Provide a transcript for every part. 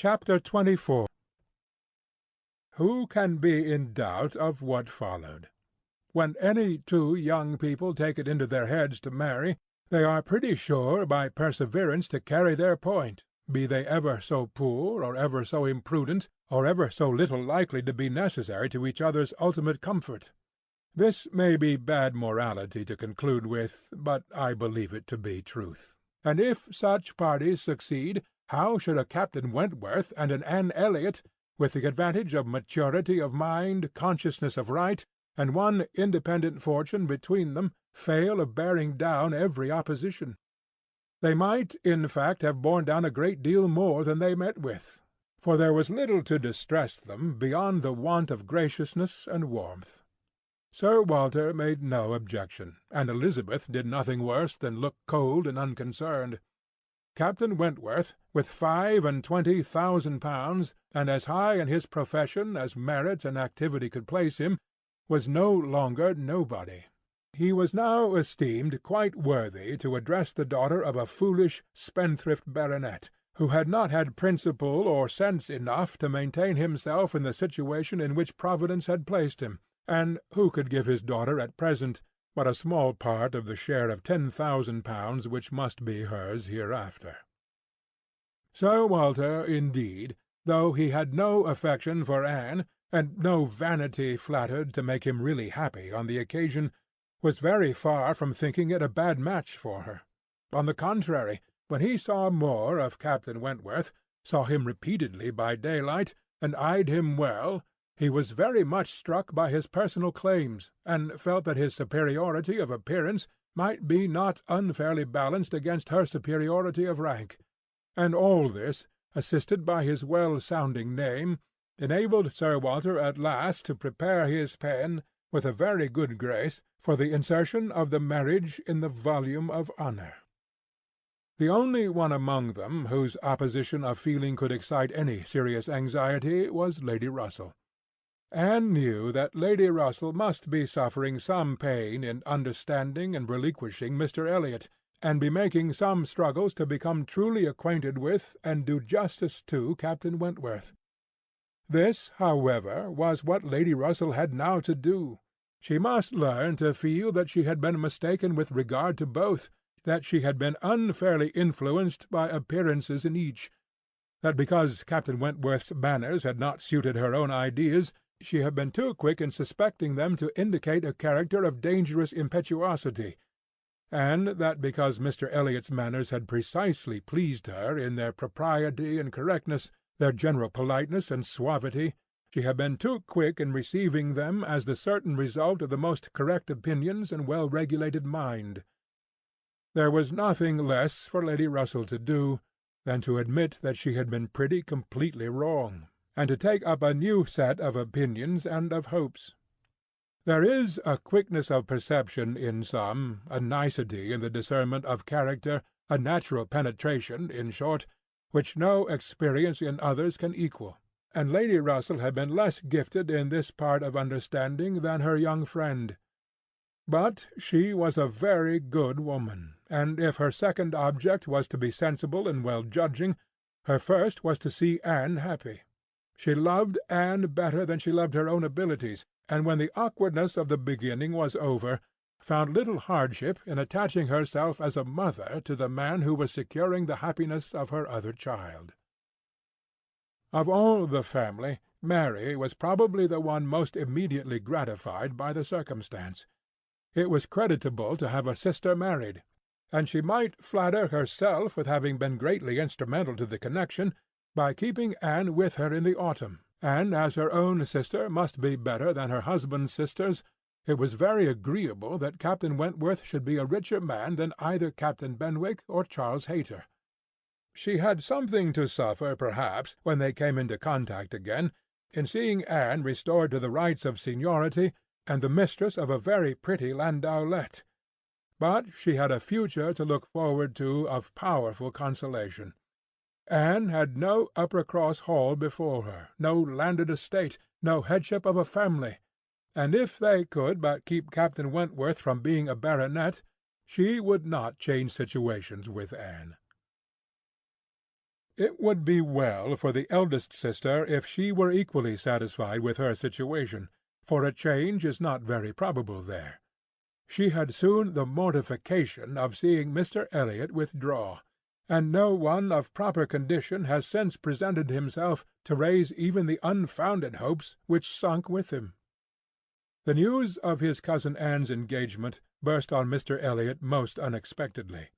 Chapter 24. Who can be in doubt of what followed? When any two young people take it into their heads to marry, they are pretty sure by perseverance to carry their point, be they ever so poor, or ever so imprudent, or ever so little likely to be necessary to each other's ultimate comfort. This may be bad morality to conclude with, but I believe it to be truth. And if such parties succeed, how should a Captain Wentworth and an Anne Elliot, with the advantage of maturity of mind, consciousness of right, and one independent fortune between them, fail of bearing down every opposition? They might, in fact, have borne down a great deal more than they met with, for there was little to distress them beyond the want of graciousness and warmth. Sir Walter made no objection, and Elizabeth did nothing worse than look cold and unconcerned. Captain Wentworth, with £25,000, and as high in his profession as merit and activity could place him, was no longer nobody. He was now esteemed quite worthy to address the daughter of a foolish spendthrift baronet, who had not had principle or sense enough to maintain himself in the situation in which Providence had placed him, and who could give his daughter at present but a small part of the share of £10,000 which must be hers hereafter. Sir Walter, indeed, though he had no affection for Anne, and no vanity flattered to make him really happy on the occasion, was very far from thinking it a bad match for her. On the contrary, when he saw more of Captain Wentworth, saw him repeatedly by daylight, and eyed him well, he was very much struck by his personal claims, and felt that his superiority of appearance might be not unfairly balanced against her superiority of rank; and all this, assisted by his well-sounding name, enabled Sir Walter at last to prepare his pen, with a very good grace, for the insertion of the marriage in the volume of honour. The only one among them whose opposition of feeling could excite any serious anxiety was Lady Russell. Anne knew that Lady Russell must be suffering some pain in understanding and relinquishing Mr. Elliot, and be making some struggles to become truly acquainted with and do justice to Captain Wentworth. This, however, was what Lady Russell had now to do. She must learn to feel that she had been mistaken with regard to both, that she had been unfairly influenced by appearances in each, that because Captain Wentworth's manners had not suited her own ideas, she had been too quick in suspecting them to indicate a character of dangerous impetuosity, and that because Mr. Elliot's manners had precisely pleased her in their propriety and correctness, their general politeness and suavity, she had been too quick in receiving them as the certain result of the most correct opinions and well-regulated mind. There was nothing less for Lady Russell to do than to admit that she had been pretty completely wrong, and to take up a new set of opinions and of hopes. There is a quickness of perception in some, a nicety in the discernment of character, a natural penetration, in short, which no experience in others can equal, and Lady Russell had been less gifted in this part of understanding than her young friend. But she was a very good woman, and if her second object was to be sensible and well-judging, her first was to see Anne happy. She loved Anne better than she loved her own abilities, and when the awkwardness of the beginning was over, found little hardship in attaching herself as a mother to the man who was securing the happiness of her other child. Of all the family, Mary was probably the one most immediately gratified by the circumstance. It was creditable to have a sister married, and she might flatter herself with having been greatly instrumental to the connection, by keeping Anne with her in the autumn, and as her own sister must be better than her husband's sisters, it was very agreeable that Captain Wentworth should be a richer man than either Captain Benwick or Charles Hayter. She had something to suffer, perhaps, when they came into contact again, in seeing Anne restored to the rights of seniority, and the mistress of a very pretty landaulet, but she had a future to look forward to of powerful consolation. Anne had no Uppercross Hall before her, no landed estate, no headship of a family, and if they could but keep Captain Wentworth from being a baronet, she would not change situations with Anne. It would be well for the eldest sister if she were equally satisfied with her situation, for a change is not very probable there. She had soon the mortification of seeing Mr. Elliot withdraw, and no one of proper condition has since presented himself to raise even the unfounded hopes which sunk with him. The news of his cousin Anne's engagement burst on Mr. Elliot most unexpectedly.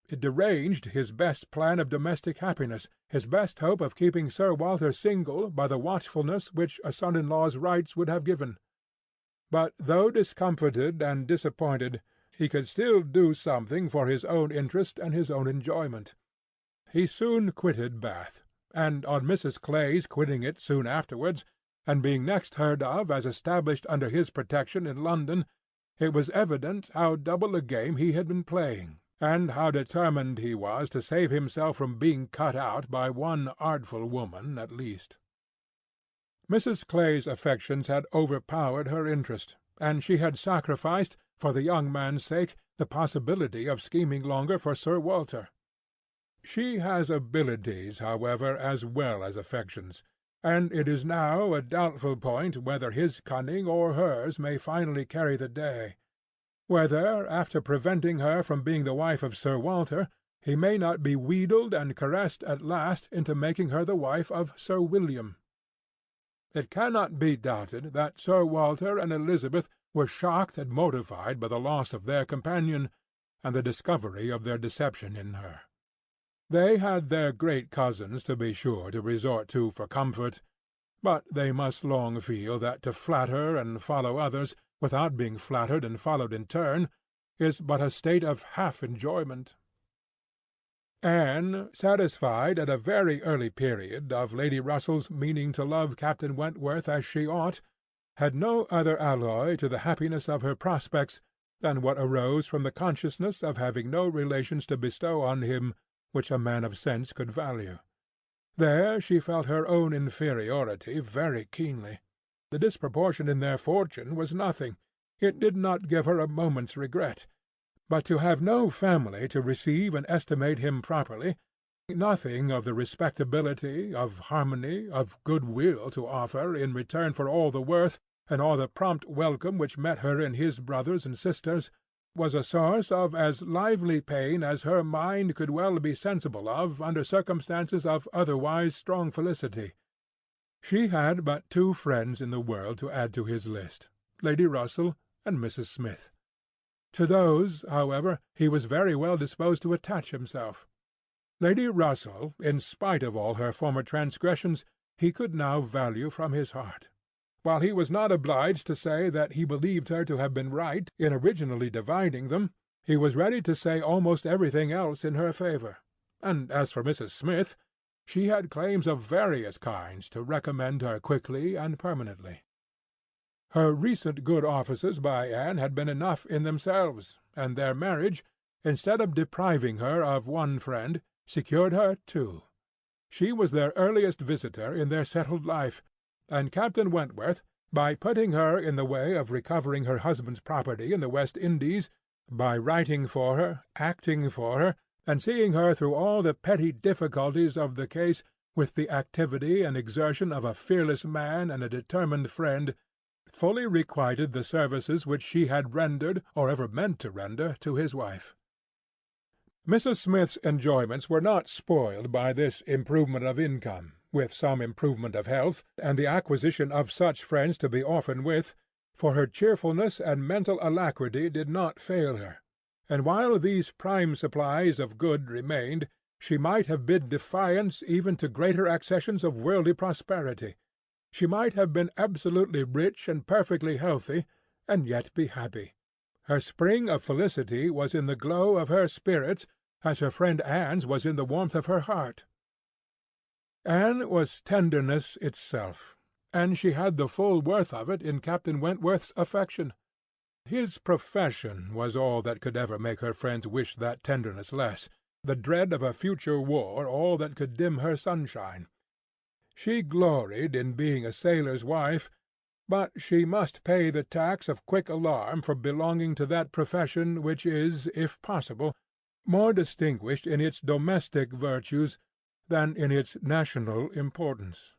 It deranged his best plan of domestic happiness, his best hope of keeping Sir Walter single by the watchfulness which a son-in-law's rights would have given. But though discomfited and disappointed, he could still do something for his own interest and his own enjoyment. He soon quitted Bath, and on Mrs. Clay's quitting it soon afterwards, and being next heard of as established under his protection in London, it was evident how double a game he had been playing, and how determined he was to save himself from being cut out by one artful woman at least. Mrs. Clay's affections had overpowered her interest, and she had sacrificed, for the young man's sake, the possibility of scheming longer for Sir Walter. She has abilities, however, as well as affections, and it is now a doubtful point whether his cunning or hers may finally carry the day; whether, after preventing her from being the wife of Sir Walter, he may not be wheedled and caressed at last into making her the wife of Sir William. It cannot be doubted that Sir Walter and Elizabeth were shocked and mortified by the loss of their companion, and the discovery of their deception in her. They had their great cousins, to be sure, to resort to for comfort, but they must long feel that to flatter and follow others, without being flattered and followed in turn, is but a state of half-enjoyment. Anne, satisfied at a very early period of Lady Russell's meaning to love Captain Wentworth as she ought, had no other alloy to the happiness of her prospects than what arose from the consciousness of having no relations to bestow on him which a man of sense could value. There she felt her own inferiority very keenly. The disproportion in their fortune was nothing; it did not give her a moment's regret. But to have no family to receive and estimate him properly, nothing of the respectability, of harmony, of good-will to offer in return for all the worth and all the prompt welcome which met her in his brothers and sisters, was a source of as lively pain as her mind could well be sensible of under circumstances of otherwise strong felicity. She had but two friends in the world to add to his list, Lady Russell and Mrs. Smith. To those, however, he was very well disposed to attach himself. Lady Russell, in spite of all her former transgressions, he could now value from his heart. While he was not obliged to say that he believed her to have been right in originally dividing them, he was ready to say almost everything else in her favour; and as for Mrs. Smith, she had claims of various kinds to recommend her quickly and permanently. Her recent good offices by Anne had been enough in themselves, and their marriage, instead of depriving her of one friend, secured her two. She was their earliest visitor in their settled life, and Captain Wentworth, by putting her in the way of recovering her husband's property in the West Indies, by writing for her, acting for her, and seeing her through all the petty difficulties of the case with the activity and exertion of a fearless man and a determined friend, fully requited the services which she had rendered, or ever meant to render, to his wife. Mrs. Smith's enjoyments were not spoiled by this improvement of income, with some improvement of health, and the acquisition of such friends to be often with, for her cheerfulness and mental alacrity did not fail her, and while these prime supplies of good remained, she might have bid defiance even to greater accessions of worldly prosperity. She might have been absolutely rich and perfectly healthy, and yet be happy. Her spring of felicity was in the glow of her spirits, as her friend Anne's was in the warmth of her heart. Anne was tenderness itself, and she had the full worth of it in Captain Wentworth's affection. His profession was all that could ever make her friends wish that tenderness less, the dread of a future war all that could dim her sunshine. She gloried in being a sailor's wife, but she must pay the tax of quick alarm for belonging to that profession which is, if possible, more distinguished in its domestic virtues than in its national importance.